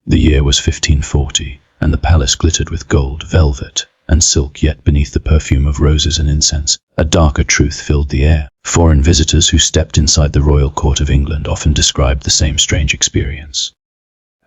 The year was 1540, and the palace glittered with gold, velvet, and silk, yet beneath the perfume of roses and incense, a darker truth filled the air. Foreign visitors who stepped inside the royal court of England often described the same strange experience.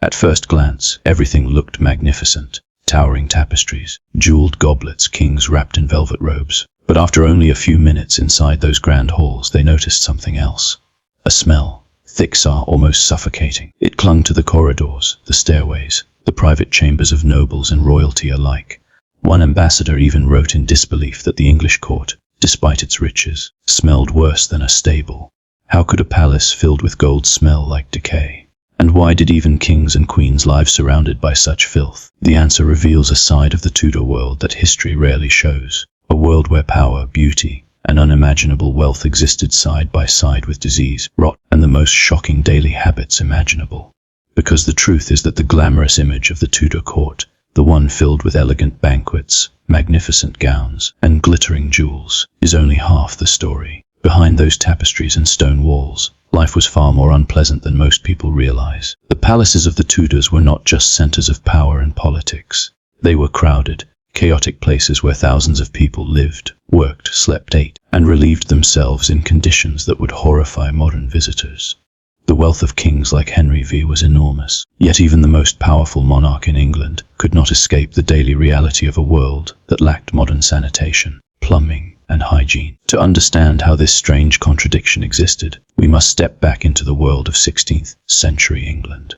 At first glance, everything looked magnificent. Towering tapestries, jeweled goblets, kings wrapped in velvet robes. But after only a few minutes inside those grand halls, they noticed something else. A smell, thick, sour, almost suffocating. It clung to the corridors, the stairways, the private chambers of nobles and royalty alike. One ambassador even wrote in disbelief that the English court, despite its riches, smelled worse than a stable. How could a palace filled with gold smell like decay? And why did even kings and queens live surrounded by such filth? The answer reveals a side of the Tudor world that history rarely shows. A world where power, beauty, and unimaginable wealth existed side by side with disease, rot, and the most shocking daily habits imaginable. Because the truth is that the glamorous image of the Tudor court, the one filled with elegant banquets, magnificent gowns, and glittering jewels, is only half the story. Behind those tapestries and stone walls, life was far more unpleasant than most people realize. The palaces of the Tudors were not just centers of power and politics. They were crowded, chaotic places where thousands of people lived, worked, slept, ate, and relieved themselves in conditions that would horrify modern visitors. The wealth of kings like Henry VIII was enormous, yet even the most powerful monarch in England could not escape the daily reality of a world that lacked modern sanitation, plumbing, and hygiene. To understand how this strange contradiction existed, we must step back into the world of 16th century England.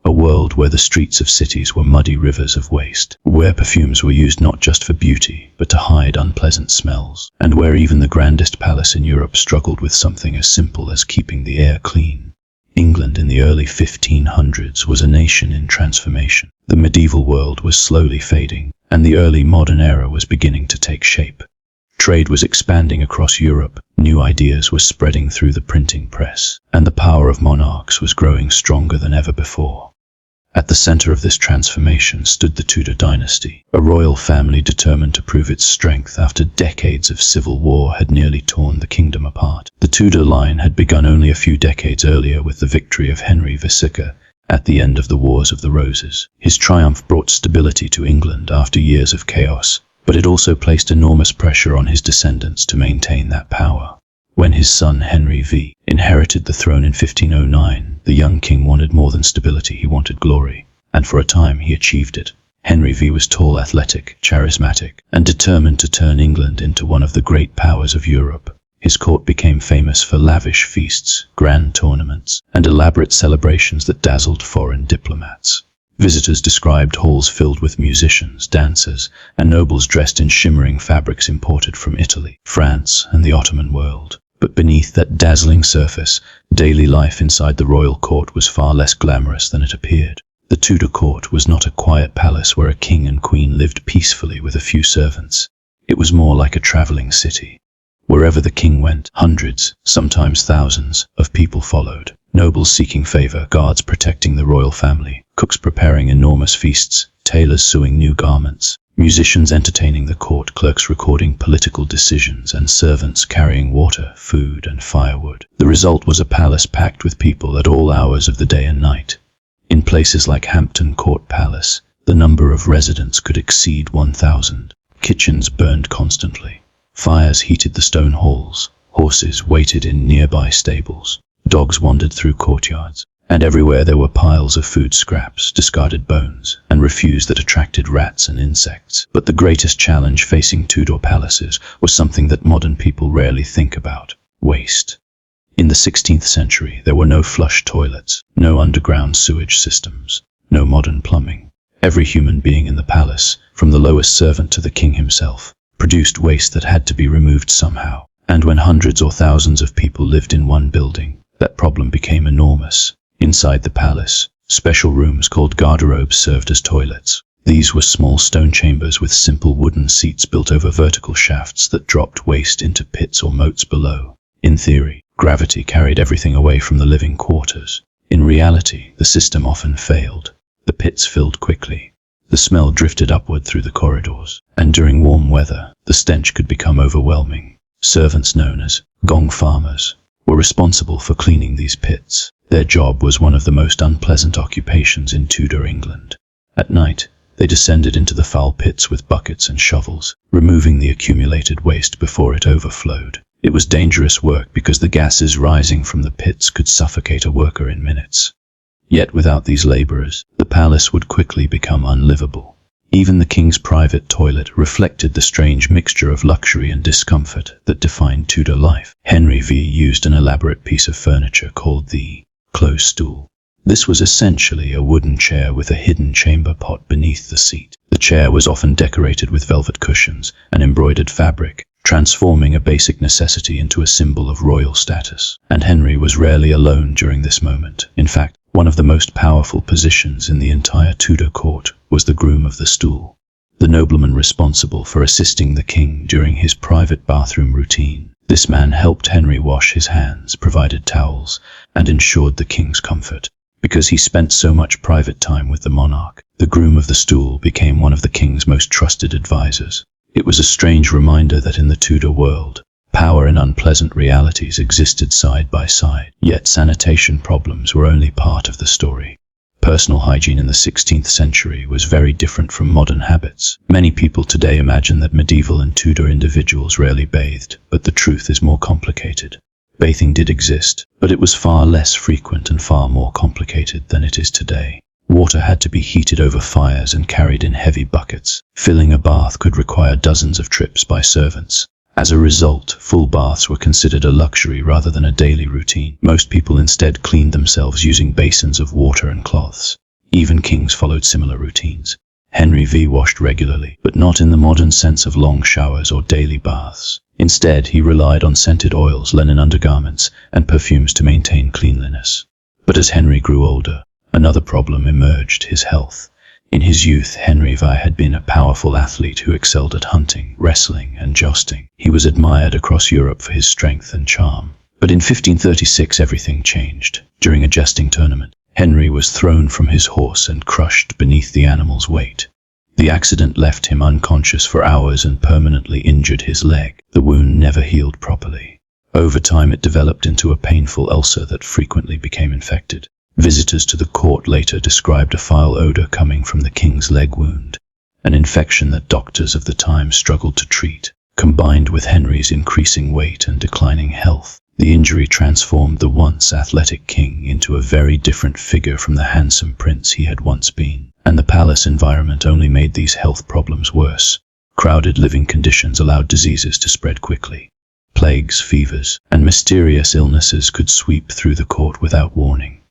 A world where the streets of cities were muddy rivers of waste, where perfumes were used not just for beauty, but to hide unpleasant smells, and where even the grandest palace in Europe struggled with something as simple as keeping the air clean. England in the early 1500s was a nation in transformation. The medieval world was slowly fading, and the early modern era was beginning to take shape. Trade was expanding across Europe, new ideas were spreading through the printing press, and the power of monarchs was growing stronger than ever before. At the center of this transformation stood the Tudor dynasty, a royal family determined to prove its strength after decades of civil war had nearly torn the kingdom apart. The Tudor line had begun only a few decades earlier with the victory of Henry VIII at the end of the Wars of the Roses. His triumph brought stability to England after years of chaos, but it also placed enormous pressure on his descendants to maintain that power. When his son Henry VIII inherited the throne in 1509, the young king wanted more than stability, he wanted glory, and for a time he achieved it. Henry VIII was tall, athletic, charismatic, and determined to turn England into one of the great powers of Europe. His court became famous for lavish feasts, grand tournaments, and elaborate celebrations that dazzled foreign diplomats. Visitors described halls filled with musicians, dancers, and nobles dressed in shimmering fabrics imported from Italy, France, and the Ottoman world. But beneath that dazzling surface, daily life inside the royal court was far less glamorous than it appeared. The Tudor court was not a quiet palace where a king and queen lived peacefully with a few servants. It was more like a traveling city. Wherever the king went, hundreds, sometimes thousands, of people followed. Nobles seeking favor, guards protecting the royal family, cooks preparing enormous feasts, tailors sewing new garments, musicians entertaining the court, clerks recording political decisions, and servants carrying water, food, and firewood. The result was a palace packed with people at all hours of the day and night. In places like Hampton Court Palace, the number of residents could exceed 1,000. Kitchens burned constantly. Fires heated the stone halls. Horses waited in nearby stables. Dogs wandered through courtyards, and everywhere there were piles of food scraps, discarded bones, and refuse that attracted rats and insects. But the greatest challenge facing Tudor palaces was something that modern people rarely think about: waste. In the 16th century, there were no flush toilets, no underground sewage systems, no modern plumbing. Every human being in the palace, from the lowest servant to the king himself, produced waste that had to be removed somehow. And when hundreds or thousands of people lived in one building, that problem became enormous. Inside the palace, special rooms called garderobes served as toilets. These were small stone chambers with simple wooden seats built over vertical shafts that dropped waste into pits or moats below. In theory, gravity carried everything away from the living quarters. In reality, the system often failed. The pits filled quickly. The smell drifted upward through the corridors, and during warm weather, the stench could become overwhelming. Servants known as Gong farmers were responsible for cleaning these pits. Their job was one of the most unpleasant occupations in Tudor England. At night, they descended into the foul pits with buckets and shovels, removing the accumulated waste before it overflowed. It was dangerous work because the gases rising from the pits could suffocate a worker in minutes. Yet without these laborers, the palace would quickly become unlivable. Even the king's private toilet reflected the strange mixture of luxury and discomfort that defined Tudor life. Henry VIII used an elaborate piece of furniture called the close stool. This was essentially a wooden chair with a hidden chamber pot beneath the seat. The chair was often decorated with velvet cushions and embroidered fabric, transforming a basic necessity into a symbol of royal status. And Henry was rarely alone during this moment. In fact, one of the most powerful positions in the entire Tudor court was the groom of the stool, the nobleman responsible for assisting the king during his private bathroom routine. This man helped Henry wash his hands, provided towels, and ensured the king's comfort. Because he spent so much private time with the monarch, the groom of the stool became one of the king's most trusted advisors. It was a strange reminder that in the Tudor world, power and unpleasant realities existed side by side, yet sanitation problems were only part of the story. Personal hygiene in the 16th century was very different from modern habits. Many people today imagine that medieval and Tudor individuals rarely bathed, but the truth is more complicated. Bathing did exist, but it was far less frequent and far more complicated than it is today. Water had to be heated over fires and carried in heavy buckets. Filling a bath could require dozens of trips by servants. As a result, full baths were considered a luxury rather than a daily routine. Most people instead cleaned themselves using basins of water and cloths. Even kings followed similar routines. Henry VIII washed regularly, but not in the modern sense of long showers or daily baths. Instead, he relied on scented oils, linen undergarments, and perfumes to maintain cleanliness. But as Henry grew older, another problem emerged: his health. In his youth, Henry VIII had been a powerful athlete who excelled at hunting, wrestling, and jousting. He was admired across Europe for his strength and charm. But in 1536, everything changed. During a jousting tournament, Henry was thrown from his horse and crushed beneath the animal's weight. The accident left him unconscious for hours and permanently injured his leg. The wound never healed properly. Over time, it developed into a painful ulcer that frequently became infected. Visitors to the court later described a foul odor coming from the king's leg wound, an infection that doctors of the time struggled to treat. Combined with Henry's increasing weight and declining health, the injury transformed the once athletic king into a very different figure from the handsome prince he had once been. And the palace environment only made these health problems worse. Crowded living conditions allowed diseases to spread quickly. Plagues, fevers, and mysterious illnesses could sweep through the court without warning.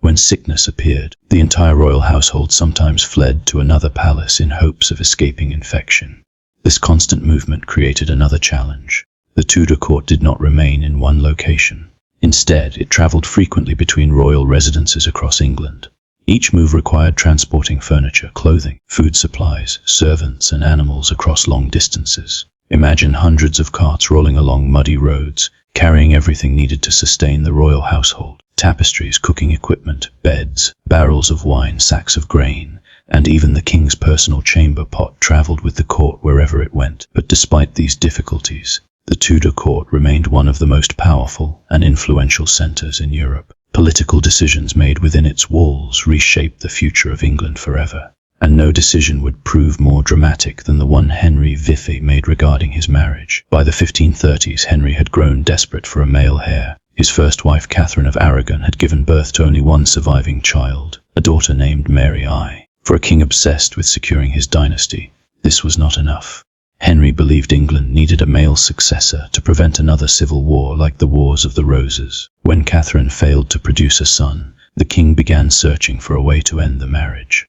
When sickness appeared, the entire royal household sometimes fled to another palace in hopes of escaping infection. This constant movement created another challenge. The Tudor court did not remain in one location. Instead, it traveled frequently between royal residences across England. Each move required transporting furniture, clothing, food supplies, servants, and animals across long distances. Imagine hundreds of carts rolling along muddy roads, carrying everything needed to sustain the royal household. Tapestries, cooking equipment, beds, barrels of wine, sacks of grain, and even the king's personal chamber pot traveled with the court wherever it went. But despite these difficulties, the Tudor court remained one of the most powerful and influential centers in Europe. Political decisions made within its walls reshaped the future of England forever, and no decision would prove more dramatic than the one Henry VIII made regarding his marriage. By the 1530s, Henry had grown desperate for a male heir. His first wife, Catherine of Aragon, had given birth to only one surviving child, a daughter named Mary I. For a king obsessed with securing his dynasty, this was not enough. Henry believed England needed a male successor to prevent another civil war like the Wars of the Roses. When Catherine failed to produce a son, the king began searching for a way to end the marriage.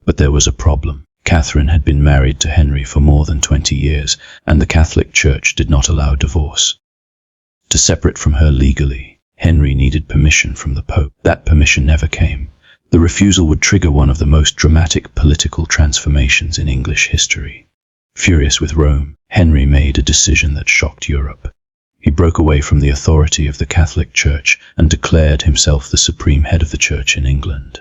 But there was a problem. Catherine had been married to Henry for more than 20 years, and the Catholic Church did not allow divorce. To separate from her legally, Henry needed permission from the Pope. That permission never came. The refusal would trigger one of the most dramatic political transformations in English history. Furious with Rome, Henry made a decision that shocked Europe. He broke away from the authority of the Catholic Church and declared himself the supreme head of the Church in England.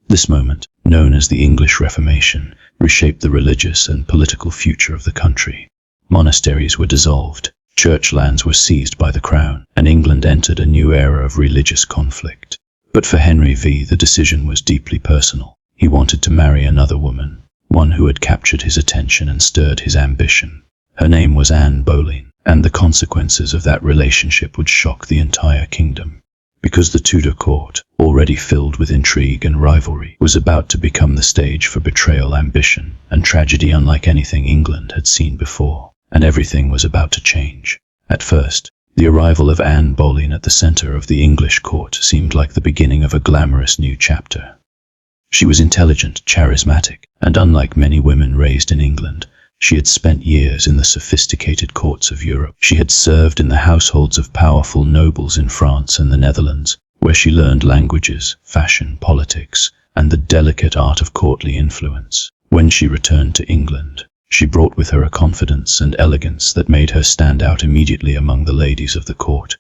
This moment, known as the English Reformation, reshaped the religious and political future of the country. Monasteries were dissolved, church lands were seized by the crown, and England entered a new era of religious conflict. But for Henry VIII, the decision was deeply personal. He wanted to marry another woman, one who had captured his attention and stirred his ambition. Her name was Anne Boleyn, and the consequences of that relationship would shock the entire kingdom. Because the Tudor court, already filled with intrigue and rivalry, was about to become the stage for betrayal, ambition, and tragedy unlike anything England had seen before, and everything was about to change. At first, the arrival of Anne Boleyn at the center of the English court seemed like the beginning of a glamorous new chapter. She was intelligent, charismatic, and unlike many women raised in England, she had spent years in the sophisticated courts of Europe. She had served in the households of powerful nobles in France and the Netherlands, where she learned languages, fashion, politics, and the delicate art of courtly influence. When she returned to England, she brought with her a confidence and elegance that made her stand out immediately among the ladies of the court.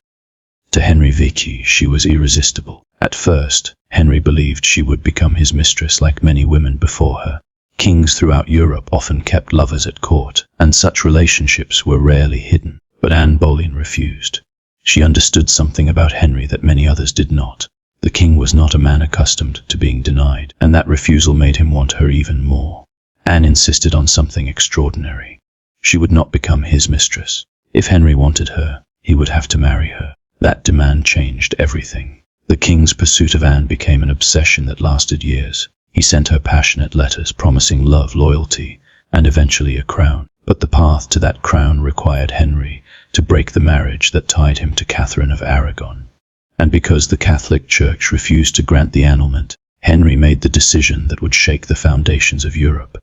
To Henry VIII, she was irresistible. At first, Henry believed she would become his mistress like many women before her. Kings throughout Europe often kept lovers at court, and such relationships were rarely hidden. But Anne Boleyn refused. She understood something about Henry that many others did not. The king was not a man accustomed to being denied, and that refusal made him want her even more. Anne insisted on something extraordinary. She would not become his mistress. If Henry wanted her, he would have to marry her. That demand changed everything. The king's pursuit of Anne became an obsession that lasted years. He sent her passionate letters promising love, loyalty, and eventually a crown. But the path to that crown required Henry to break the marriage that tied him to Catherine of Aragon. And because the Catholic Church refused to grant the annulment, Henry made the decision that would shake the foundations of Europe.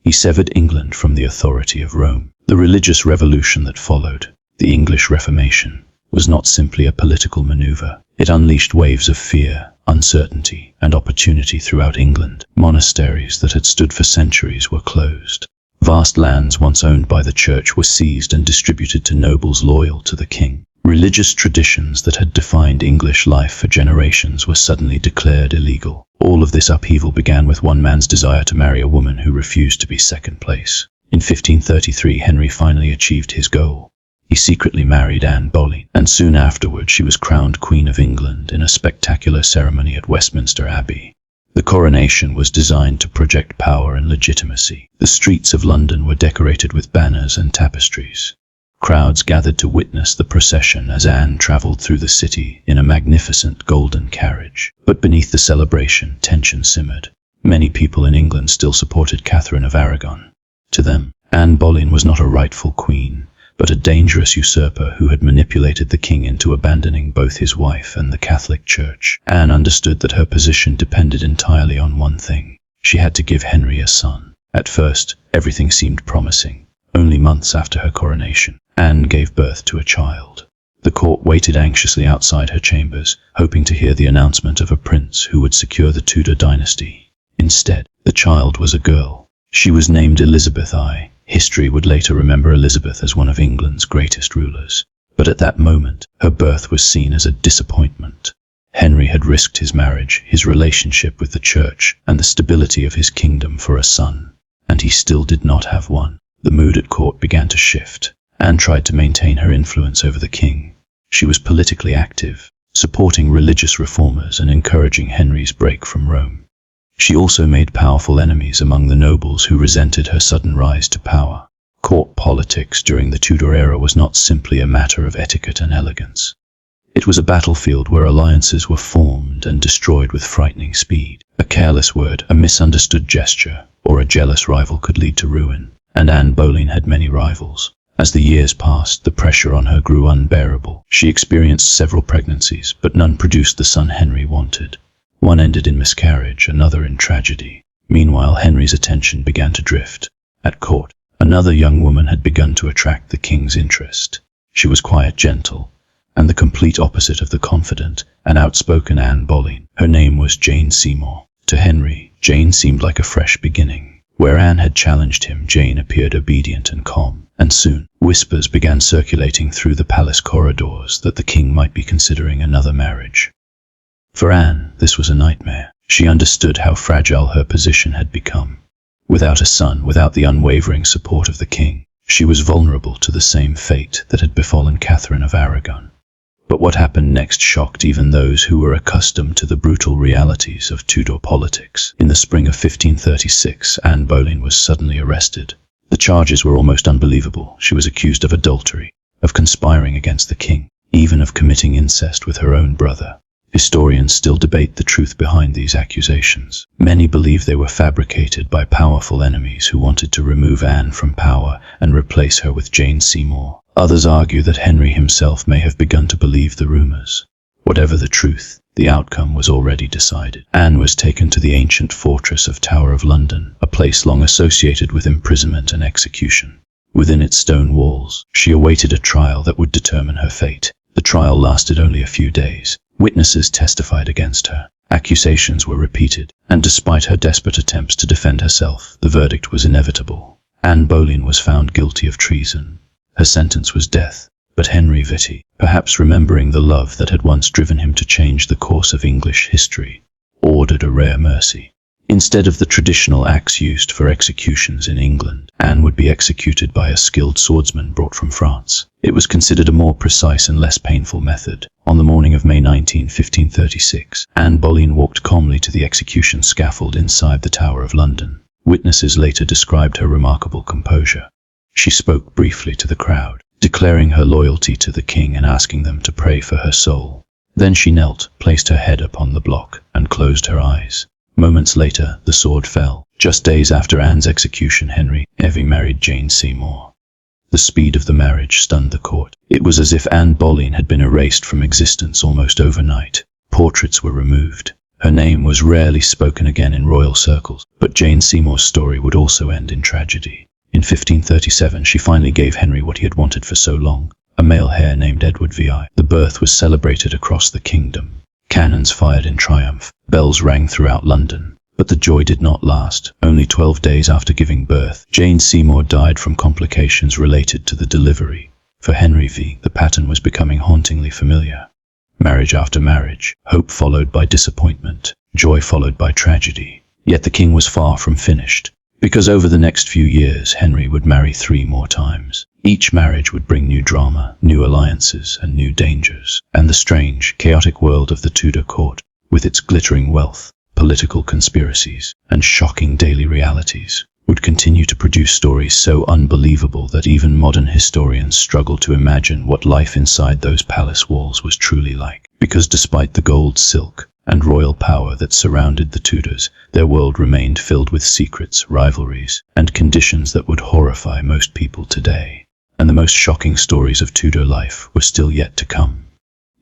He severed England from the authority of Rome. The religious revolution that followed, the English Reformation, was not simply a political maneuver. It unleashed waves of fear, uncertainty, and opportunity throughout England. Monasteries that had stood for centuries were closed. Vast lands once owned by the church were seized and distributed to nobles loyal to the king. Religious traditions that had defined English life for generations were suddenly declared illegal. All of this upheaval began with one man's desire to marry a woman who refused to be second place. In 1533, Henry finally achieved his goal. He secretly married Anne Boleyn, and soon afterward she was crowned Queen of England in a spectacular ceremony at Westminster Abbey. The coronation was designed to project power and legitimacy. The streets of London were decorated with banners and tapestries. Crowds gathered to witness the procession as Anne traveled through the city in a magnificent golden carriage. But beneath the celebration, tension simmered. Many people in England still supported Catherine of Aragon. To them, Anne Boleyn was not a rightful queen, but a dangerous usurper who had manipulated the king into abandoning both his wife and the Catholic Church. Anne understood that her position depended entirely on one thing. She had to give Henry a son. At first, everything seemed promising. Only months after her coronation, Anne gave birth to a child. The court waited anxiously outside her chambers, hoping to hear the announcement of a prince who would secure the Tudor dynasty. Instead, the child was a girl. She was named Elizabeth I. History would later remember Elizabeth as one of England's greatest rulers. But at that moment, her birth was seen as a disappointment. Henry had risked his marriage, his relationship with the church, and the stability of his kingdom for a son. And he still did not have one. The mood at court began to shift. Anne tried to maintain her influence over the king. She was politically active, supporting religious reformers and encouraging Henry's break from Rome. She also made powerful enemies among the nobles who resented her sudden rise to power. Court politics during the Tudor era was not simply a matter of etiquette and elegance. It was a battlefield where alliances were formed and destroyed with frightening speed. A careless word, a misunderstood gesture, or a jealous rival could lead to ruin. And Anne Boleyn had many rivals. As the years passed, the pressure on her grew unbearable. She experienced several pregnancies, but none produced the son Henry wanted. One ended in miscarriage, another in tragedy. Meanwhile, Henry's attention began to drift. At court, another young woman had begun to attract the king's interest. She was quiet, gentle, and the complete opposite of the confident and outspoken Anne Boleyn. Her name was Jane Seymour. To Henry, Jane seemed like a fresh beginning. Where Anne had challenged him, Jane appeared obedient and calm. And soon, whispers began circulating through the palace corridors that the king might be considering another marriage. For Anne, this was a nightmare. She understood how fragile her position had become. Without a son, without the unwavering support of the king, she was vulnerable to the same fate that had befallen Catherine of Aragon. But what happened next shocked even those who were accustomed to the brutal realities of Tudor politics. In the spring of 1536, Anne Boleyn was suddenly arrested. The charges were almost unbelievable. She was accused of adultery, of conspiring against the king, even of committing incest with her own brother. Historians still debate the truth behind these accusations. Many believe they were fabricated by powerful enemies who wanted to remove Anne from power and replace her with Jane Seymour. Others argue that Henry himself may have begun to believe the rumors. Whatever the truth, the outcome was already decided. Anne was taken to the ancient fortress of Tower of London, a place long associated with imprisonment and execution. Within its stone walls, she awaited a trial that would determine her fate. The trial lasted only a few days. Witnesses testified against her. Accusations were repeated, and despite her desperate attempts to defend herself, the verdict was inevitable. Anne Boleyn was found guilty of treason. Her sentence was death, but Henry VIII, perhaps remembering the love that had once driven him to change the course of English history, ordered a rare mercy. Instead of the traditional axe used for executions in England, Anne would be executed by a skilled swordsman brought from France. It was considered a more precise and less painful method. On the morning of May 19, 1536, Anne Boleyn walked calmly to the execution scaffold inside the Tower of London. Witnesses later described her remarkable composure. She spoke briefly to the crowd, declaring her loyalty to the king and asking them to pray for her soul. Then she knelt, placed her head upon the block, and closed her eyes. Moments later, the sword fell. Just days after Anne's execution, Henry VIII married Jane Seymour. The speed of the marriage stunned the court. It was as if Anne Boleyn had been erased from existence almost overnight. Portraits were removed. Her name was rarely spoken again in royal circles, but Jane Seymour's story would also end in tragedy. In 1537, she finally gave Henry what he had wanted for so long, a male heir named Edward VI. The birth was celebrated across the kingdom. Cannons fired in triumph, bells rang throughout London. But the joy did not last. Only 12 days after giving birth, Jane Seymour died from complications related to the delivery. For Henry VIII, the pattern was becoming hauntingly familiar. Marriage after marriage, hope followed by disappointment, joy followed by tragedy. Yet the king was far from finished, because over the next few years, Henry would marry 3 more times. Each marriage would bring new drama, new alliances, and new dangers. And the strange, chaotic world of the Tudor court, with its glittering wealth, political conspiracies, and shocking daily realities, would continue to produce stories so unbelievable that even modern historians struggle to imagine what life inside those palace walls was truly like. Because despite the gold, silk, and royal power that surrounded the Tudors, their world remained filled with secrets, rivalries, and conditions that would horrify most people today. And the most shocking stories of Tudor life were still yet to come.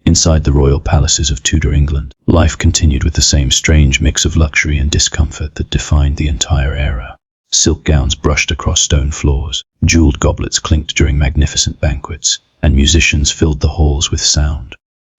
Inside the royal palaces of Tudor England, life continued with the same strange mix of luxury and discomfort that defined the entire era. Silk gowns brushed across stone floors, jeweled goblets clinked during magnificent banquets, and musicians filled the halls with sound.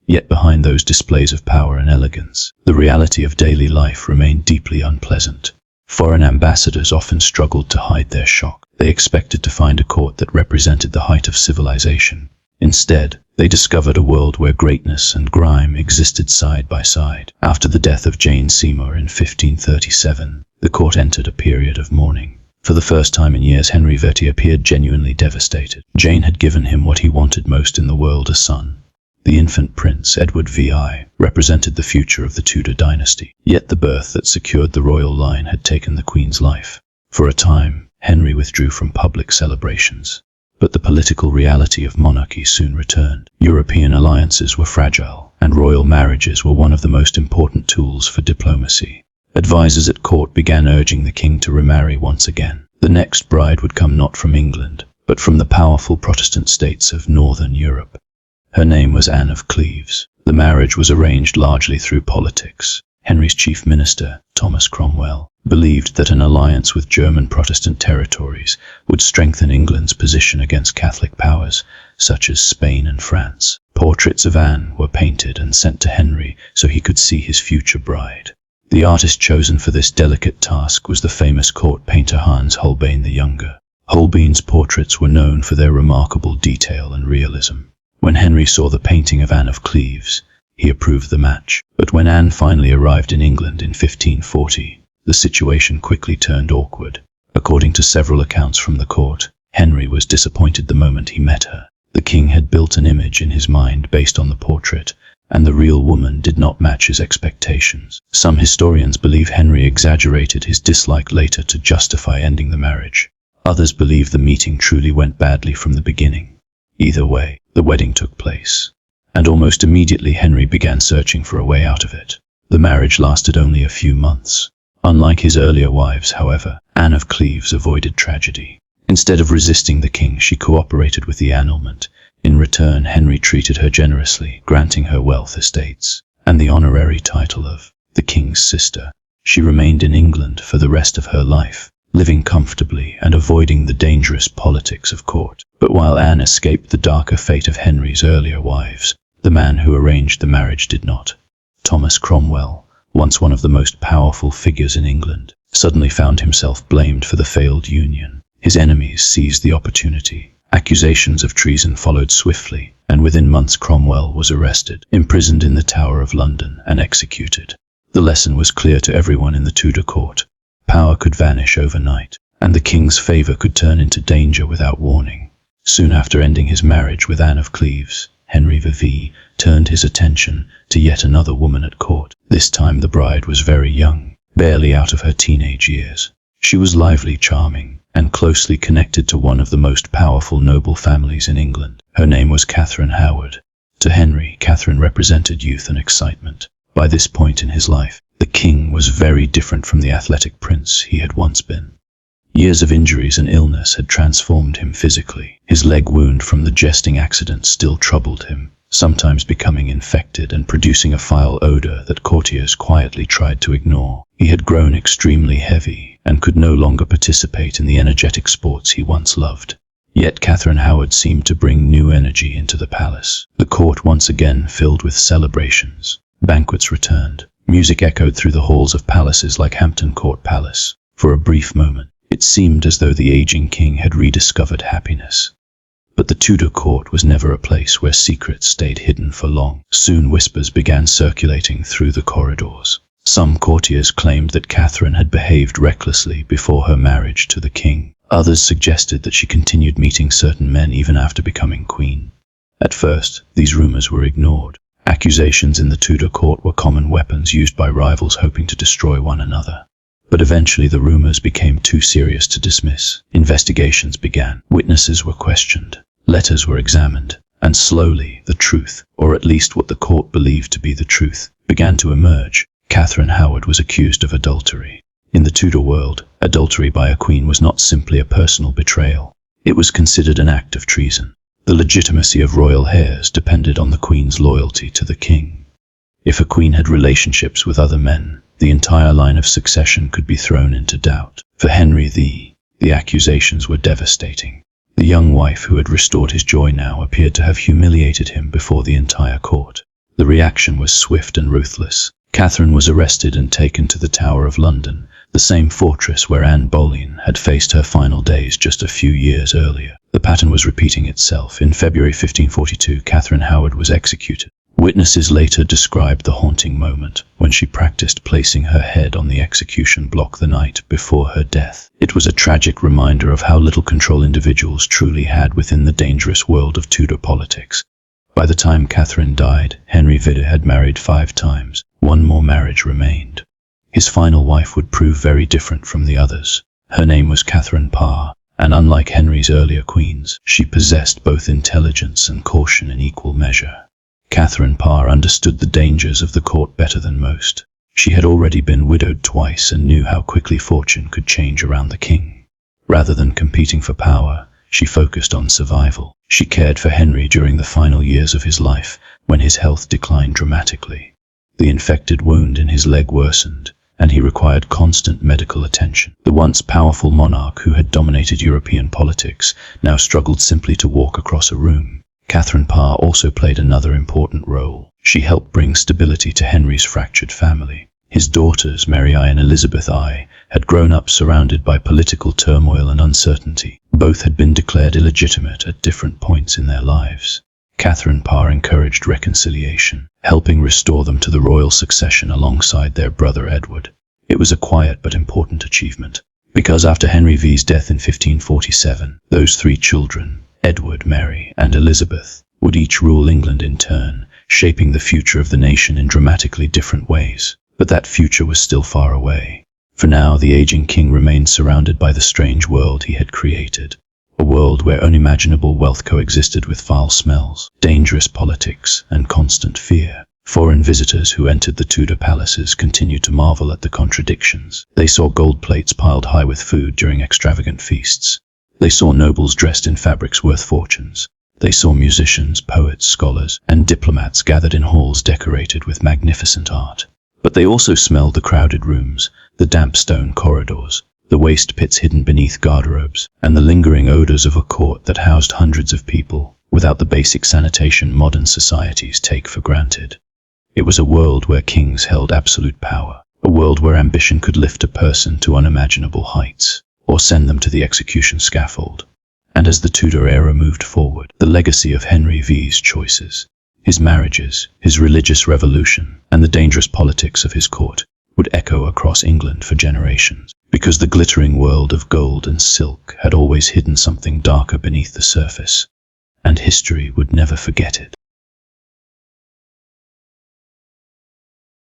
Yet behind those displays of power and elegance, the reality of daily life remained deeply unpleasant. Foreign ambassadors often struggled to hide their shock. They expected to find a court that represented the height of civilization. Instead, they discovered a world where greatness and grime existed side by side. After the death of Jane Seymour in 1537, the court entered a period of mourning. For the first time in years, Henry VIII appeared genuinely devastated. Jane had given him what he wanted most in the world, a son. The infant prince, Edward VI, represented the future of the Tudor dynasty. Yet the birth that secured the royal line had taken the Queen's life. For a time, Henry withdrew from public celebrations. But the political reality of monarchy soon returned. European alliances were fragile, and royal marriages were one of the most important tools for diplomacy. Advisors at court began urging the king to remarry once again. The next bride would come not from England, but from the powerful Protestant states of northern Europe. Her name was Anne of Cleves. The marriage was arranged largely through politics. Henry's chief minister, Thomas Cromwell, believed that an alliance with German Protestant territories would strengthen England's position against Catholic powers, such as Spain and France. Portraits of Anne were painted and sent to Henry so he could see his future bride. The artist chosen for this delicate task was the famous court painter Hans Holbein the Younger. Holbein's portraits were known for their remarkable detail and realism. When Henry saw the painting of Anne of Cleves, he approved the match. But when Anne finally arrived in England in 1540, the situation quickly turned awkward. According to several accounts from the court, Henry was disappointed the moment he met her. The king had built an image in his mind based on the portrait, and the real woman did not match his expectations. Some historians believe Henry exaggerated his dislike later to justify ending the marriage. Others believe the meeting truly went badly from the beginning. Either way, the wedding took place, and almost immediately Henry began searching for a way out of it. The marriage lasted only a few months. Unlike his earlier wives, however, Anne of Cleves avoided tragedy. Instead of resisting the king, she cooperated with the annulment. In return, Henry treated her generously, granting her wealth, estates, and the honorary title of the king's sister. She remained in England for the rest of her life, living comfortably and avoiding the dangerous politics of court. But while Anne escaped the darker fate of Henry's earlier wives, the man who arranged the marriage did not. Thomas Cromwell, once one of the most powerful figures in England, suddenly found himself blamed for the failed union. His enemies seized the opportunity. Accusations of treason followed swiftly, and within months Cromwell was arrested, imprisoned in the Tower of London, and executed. The lesson was clear to everyone in the Tudor court. Power could vanish overnight, and the king's favor could turn into danger without warning. Soon after ending his marriage with Anne of Cleves, Henry VIII turned his attention to yet another woman at court. This time the bride was very young, barely out of her teenage years. She was lively, charming, and closely connected to one of the most powerful noble families in England. Her name was Catherine Howard. To Henry, Catherine represented youth and excitement. By this point in his life, the king was very different from the athletic prince he had once been. Years of injuries and illness had transformed him physically. His leg wound from the jesting accident still troubled him, sometimes becoming infected and producing a foul odor that courtiers quietly tried to ignore. He had grown extremely heavy and could no longer participate in the energetic sports he once loved. Yet Catherine Howard seemed to bring new energy into the palace. The court once again filled with celebrations. Banquets returned. Music echoed through the halls of palaces like Hampton Court Palace. For a brief moment, it seemed as though the aging king had rediscovered happiness. But the Tudor court was never a place where secrets stayed hidden for long. Soon whispers began circulating through the corridors. Some courtiers claimed that Catherine had behaved recklessly before her marriage to the king. Others suggested that she continued meeting certain men even after becoming queen. At first, these rumors were ignored. Accusations in the Tudor court were common weapons used by rivals hoping to destroy one another. But eventually the rumors became too serious to dismiss. Investigations began. Witnesses were questioned. Letters were examined. And slowly, the truth, or at least what the court believed to be the truth, began to emerge. Catherine Howard was accused of adultery. In the Tudor world, adultery by a queen was not simply a personal betrayal. It was considered an act of treason. The legitimacy of royal heirs depended on the queen's loyalty to the king. If a queen had relationships with other men, the entire line of succession could be thrown into doubt. For Henry the accusations were devastating. The young wife who had restored his joy now appeared to have humiliated him before the entire court. The reaction was swift and ruthless. Catherine was arrested and taken to the Tower of London, the same fortress where Anne Boleyn had faced her final days just a few years earlier. The pattern was repeating itself. In February 1542, Catherine Howard was executed. Witnesses later described the haunting moment when she practiced placing her head on the execution block the night before her death. It was a tragic reminder of how little control individuals truly had within the dangerous world of Tudor politics. By the time Catherine died, Henry VIII had married 5 times. One more marriage remained. His final wife would prove very different from the others. Her name was Catherine Parr, and unlike Henry's earlier queens, she possessed both intelligence and caution in equal measure. Catherine Parr understood the dangers of the court better than most. She had already been widowed twice and knew how quickly fortune could change around the king. Rather than competing for power, she focused on survival. She cared for Henry during the final years of his life, when his health declined dramatically. The infected wound in his leg worsened, and he required constant medical attention. The once powerful monarch who had dominated European politics now struggled simply to walk across a room. Catherine Parr also played another important role. She helped bring stability to Henry's fractured family. His daughters, Mary I and Elizabeth I, had grown up surrounded by political turmoil and uncertainty. Both had been declared illegitimate at different points in their lives. Catherine Parr encouraged reconciliation, helping restore them to the royal succession alongside their brother Edward. It was a quiet but important achievement, because after Henry VIII's death in 1547, those 3 children, Edward, Mary, and Elizabeth would each rule England in turn, shaping the future of the nation in dramatically different ways. But that future was still far away. For now, the aging king remained surrounded by the strange world he had created. A world where unimaginable wealth coexisted with foul smells, dangerous politics, and constant fear. Foreign visitors who entered the Tudor palaces continued to marvel at the contradictions. They saw gold plates piled high with food during extravagant feasts. They saw nobles dressed in fabrics worth fortunes. They saw musicians, poets, scholars, and diplomats gathered in halls decorated with magnificent art. But they also smelled the crowded rooms, the damp stone corridors, the waste pits hidden beneath garderobes, and the lingering odors of a court that housed hundreds of people, without the basic sanitation modern societies take for granted. It was a world where kings held absolute power, a world where ambition could lift a person to unimaginable heights, or send them to the execution scaffold. And as the Tudor era moved forward, the legacy of Henry VIII's choices, his marriages, his religious revolution, and the dangerous politics of his court would echo across England for generations, because the glittering world of gold and silk had always hidden something darker beneath the surface, and history would never forget it.